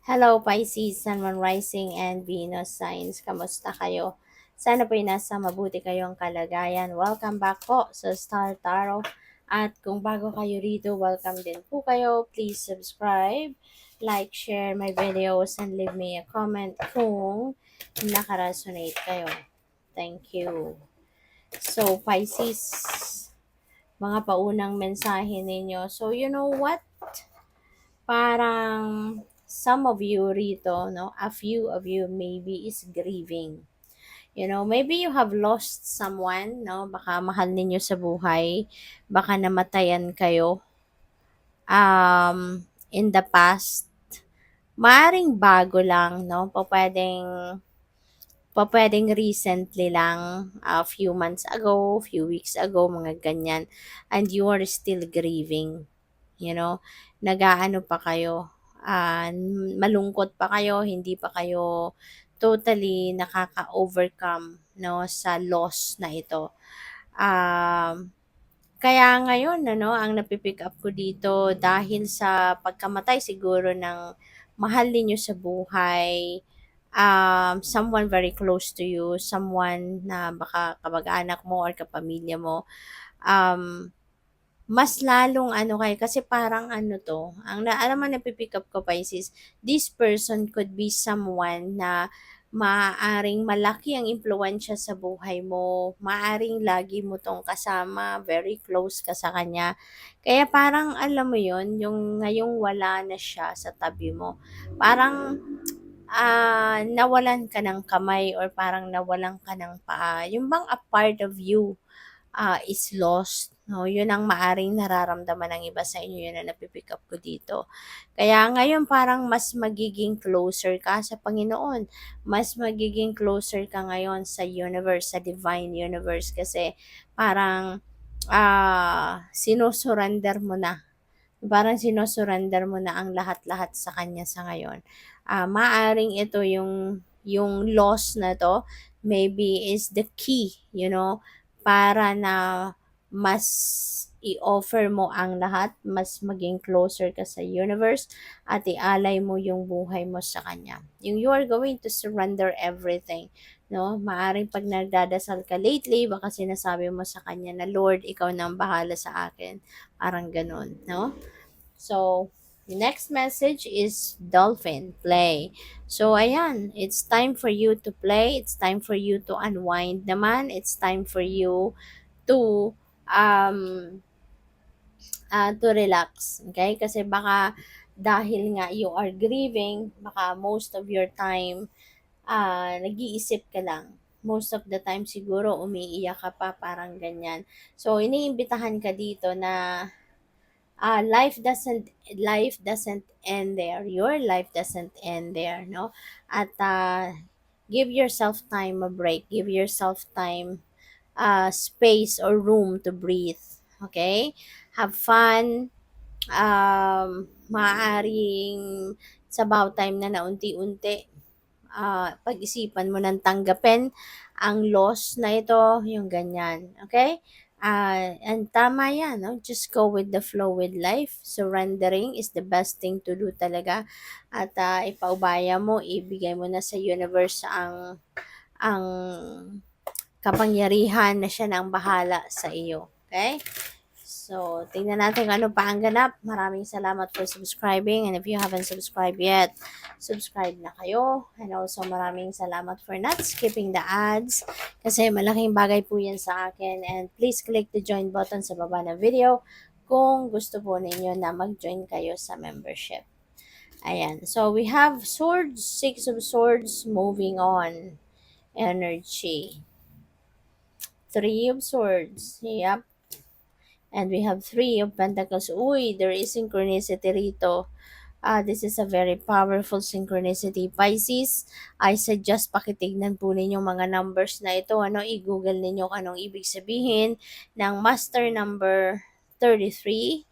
Hello Pisces, Sun, Moon, Rising, and Venus signs. Kamusta kayo? Sana po'y nasa mabuti kayong kalagayan. Welcome back po sa Star Tarot. At kung bago kayo rito, welcome din po kayo. Please subscribe, like, share my videos, and leave me a comment kung nakaresonate kayo. Thank you. So Pisces, mga paunang mensahe ninyo. So you know what? Parang some of you rito, no, a few of you maybe is grieving. You know, maybe you have lost someone, no, baka mahal ninyo sa buhay, baka namatayan kayo in the past. Maaring bago lang, no, pwedeng recently lang, a few months ago, few weeks ago, mga ganyan, and you are still grieving. You know, nag-aano pa kayo, malungkot pa kayo, hindi pa kayo totally nakaka-overcome, no, sa loss na ito. Kaya ngayon, ano, ang napipick up ko dito dahil sa pagkamatay siguro ng mahal ninyo sa buhay, someone very close to you, someone na baka kamag-anak mo or kapamilya mo, um, mas lalong ano kayo kasi parang ano 'to, alam mo napi-pick up ko Pisces, this person could be someone na maaaring malaki ang impluwensiya sa buhay mo, maaaring lagi mo 'tong kasama, very close ka sa kanya. Kaya parang alam mo 'yun, yung ngayong wala na siya sa tabi mo, parang, nawalan ka ng kamay or parang nawalan ka ng paa, yung bang a part of you is lost, no? Yun ang maaring nararamdaman ng iba sa inyo, yun ang napipick up ko dito. Kaya ngayon parang mas magiging closer ka sa Panginoon. Mas magiging closer ka ngayon sa universe, sa divine universe kasi parang sinusurrender mo na. Parang sinusurrender mo na ang lahat-lahat sa kanya sa ngayon. Maaring ito yung loss na to maybe is the key, you know, para na mas i-offer mo ang lahat, mas maging closer ka sa universe at ialay mo yung buhay mo sa kanya. Yung you are going to surrender everything, no? Maaring pag nagdadasal ka lately, baka sinasabi mo sa kanya na Lord, ikaw na ang bahala sa akin. Parang ganun, no? So, the next message is dolphin, play. So, ayan, it's time for you to play. It's time for you to unwind naman. It's time for you to um to relax. Okay? Kasi baka dahil nga you are grieving, baka most of your time nag-iisip ka lang. Most of the time siguro umiiyak ka pa, parang ganyan. So, iniimbitahan ka dito na life doesn't end there, your life doesn't end there, no, at give yourself time, a break, give yourself time, space or room to breathe. Okay, have fun. Maaaring sa about time na naunti-unti pag-isipan mo ng tanggapin ang loss na ito, yung ganyan. Okay? And tama yan, no? Just go with the flow with life. Surrendering is the best thing to do talaga. At ipaubaya mo, ibigay mo na sa universe ang kapangyarihan na siya na ang bahala sa iyo. Okay? So, tingnan natin kung ano pa ang ganap. Maraming salamat for subscribing. And if you haven't subscribed yet, subscribe na kayo. And also, maraming salamat for not skipping the ads. Kasi malaking bagay po yan sa akin. And please click the join button sa baba ng video kung gusto po ninyo na mag-join kayo sa membership. Ayan. So, we have swords, 6 of swords, moving on. Energy. 3 of swords. Yep. And we have 3 of Pentacles. Uy, there is synchronicity rito. This is a very powerful synchronicity. Pisces, I suggest pakitignan po ninyo mga numbers na ito. Ano, i-google ninyo kung anong ibig sabihin ng master number 33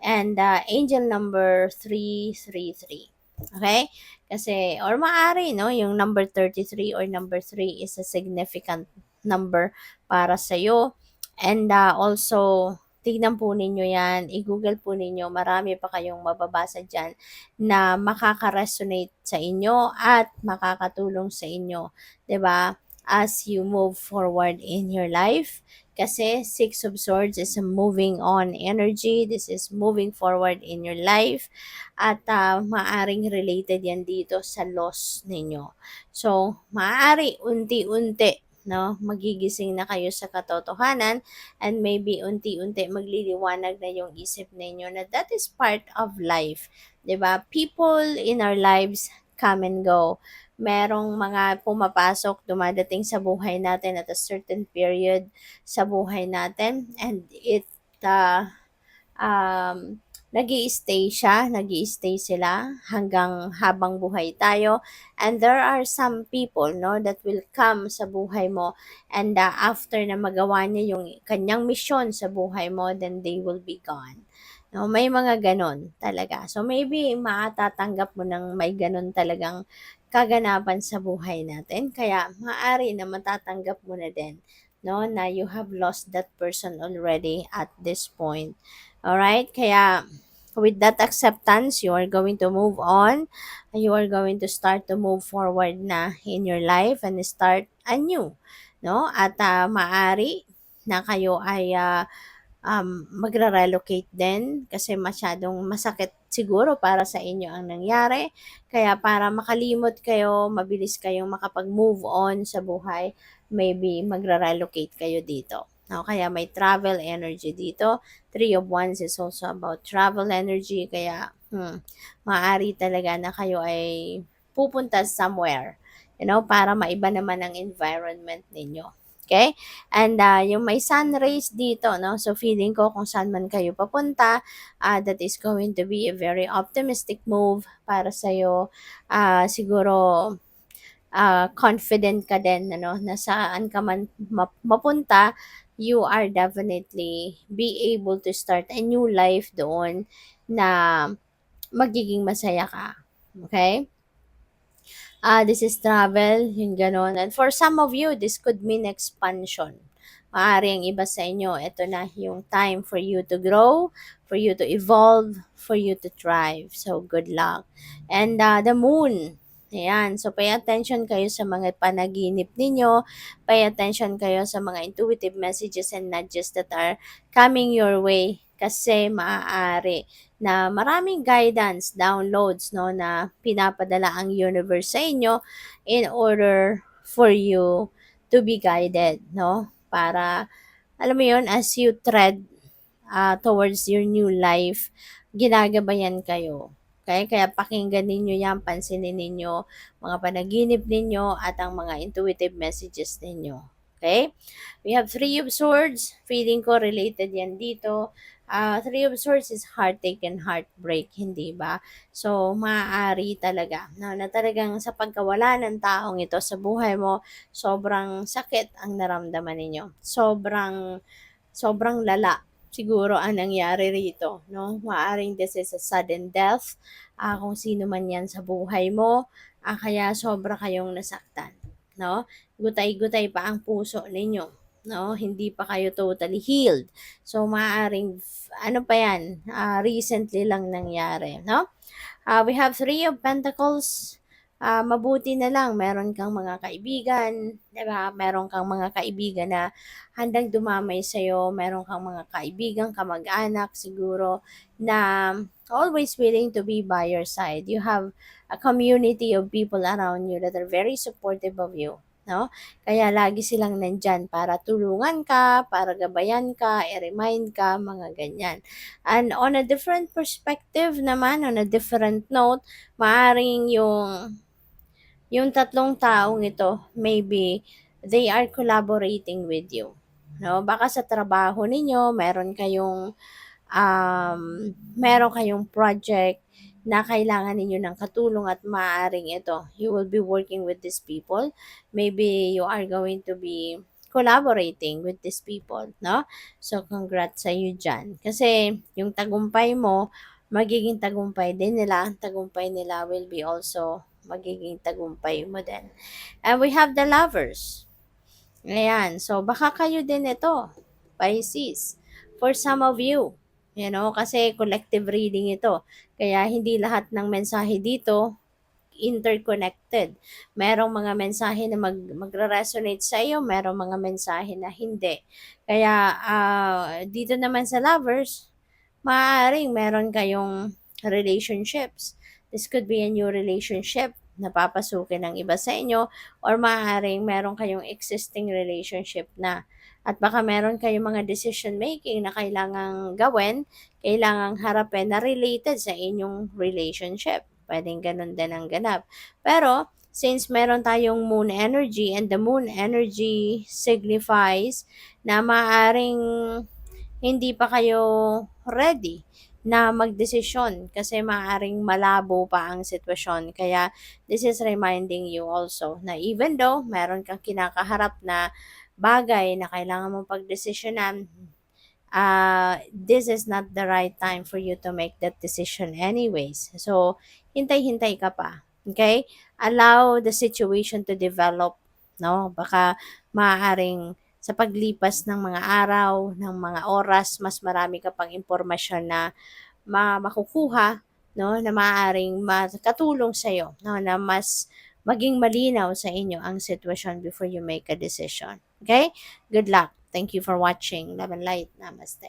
and angel number 333. Okay? Kasi, or maaari, no, yung number 33 or number 3 is a significant number para sa'yo. And also, tignan po ninyo yan, i-google po ninyo, marami pa kayong mababasa dyan na makaka-resonate sa inyo at makakatulong sa inyo, 'di ba? As you move forward in your life. Kasi Six of Swords is a moving on energy. This is moving forward in your life. At maaring related yan dito sa loss ninyo. So, maaari unti-unti, no, magigising na kayo sa katotohanan and maybe unti-unti magliliwanag na yung isip ninyo na that is part of life. 'Di ba? People in our lives come and go. Merong mga pumapasok, dumadating sa buhay natin at a certain period sa buhay natin and it uh, um, nag-i-stay sila hanggang habang buhay tayo. And there are some people, no, that will come sa buhay mo and after na magawa niya yung kanyang misyon sa buhay mo, then they will be gone. No, may mga ganon talaga. So maybe matatanggap mo ng may ganon talagang kaganapan sa buhay natin. Kaya maaari na matatanggap mo na din, no, na you have lost that person already at this point. Alright? Kaya, with that acceptance, you are going to move on. You are going to start to move forward na in your life and start anew. No? At maari na kayo ay magre-relocate din kasi masyadong masakit siguro para sa inyo ang nangyari. Kaya para makalimot kayo, mabilis kayong makapag-move on sa buhay, maybe magre-relocate kayo dito. No, kaya may travel energy dito. Three of Wands is also about travel energy. Kaya, maaari talaga na kayo ay pupunta somewhere, para maiba naman ang environment ninyo. Okay? And yung may sun rays dito, no? So feeling ko kung saan man kayo papunta, that is going to be a very optimistic move para sa iyo. Siguro confident ka din, ano, na saan ka man mapunta, you are definitely be able to start a new life doon na magiging masaya ka. Okay? This is travel, yung ganon. And for some of you, this could mean expansion. Maaari ang iba sa inyo, ito na yung time for you to grow, for you to evolve, for you to thrive. So, good luck. And the moon, ayan. So, pay attention kayo sa mga panaginip ninyo. Pay attention kayo sa mga intuitive messages and nudges that are coming your way. Kasi maaari na maraming guidance, downloads, no, na pinapadala ang universe sa inyo in order for you to be guided, no? Para, alam mo yun, as you tread towards your new life, ginagabayan kayo. Okay? Kaya pakinggan ninyo yan, pansinin ninyo, mga panaginip ninyo, at ang mga intuitive messages ninyo. Okay? We have Three of Swords. Feeling ko related yan dito. Three of Swords is heartache and heartbreak, hindi ba? So, maaari talaga na talagang sa pagkawala ng taong ito sa buhay mo, sobrang sakit ang naramdaman ninyo. Sobrang lala siguro ang nangyari rito, no? Maaring this is a sudden death, kung sino man yan sa buhay mo, kaya sobra kayong nasaktan, no? Gutay-gutay pa ang puso ninyo, no? Hindi pa kayo totally healed. So, maaring, ano pa yan, recently lang nangyari, no? We have Three of Pentacles. Mabuti na lang, meron kang mga kaibigan, diba? Meron kang mga kaibigan na handang dumamay sa'yo, meron kang mga kaibigan, kamag-anak siguro, na always willing to be by your side. You have a community of people around you that are very supportive of you, no? Kaya lagi silang nandyan para tulungan ka, para gabayan ka, i-remind ka, mga ganyan. And on a different perspective naman, on a different note, maaring yung tatlong taong ito, maybe they are collaborating with you. No? Baka sa trabaho ninyo, meron kayong project na kailangan ninyo ng katulong at maaaring ito, you will be working with these people. Maybe you are going to be collaborating with these people, no? So, congrats sa iyo dyan. Kasi, yung tagumpay mo, magiging tagumpay din nila. Ang tagumpay nila will be also magiging tagumpay mo din. And we have the lovers. Ayan. So, baka kayo din ito, Pisces. for some of you. Kasi collective reading ito. Kaya hindi lahat ng mensahe dito interconnected. Merong mga mensahe na magre-resonate sa iyo, merong mga mensahe na hindi. Kaya dito naman sa lovers, maaaring meron kayong relationships. This could be a new relationship na papasukin ng iba sa inyo, or maaaring meron kayong existing relationship na. At baka meron kayong mga decision making na kailangang gawin, kailangang harapin na related sa inyong relationship. Pwedeng ganun din ang ganap. Pero, since meron tayong moon energy, and the moon energy signifies na maaaring hindi pa kayo ready na magdesisyon kasi maaaring malabo pa ang sitwasyon. Kaya this is reminding you also na even though meron kang kinakaharap na bagay na kailangan mong pagdesisyonan, this is not the right time for you to make that decision anyways. So, hintay-hintay ka pa. Okay? Allow the situation to develop. No? Baka maaaring sa paglipas ng mga araw, ng mga oras, mas marami ka pang impormasyon na makukuha, no, na maaaring makatulong sa iyo, no, na mas maging malinaw sa inyo ang sitwasyon before you make a decision. Okay? Good luck. Thank you for watching. Love and light. Namaste.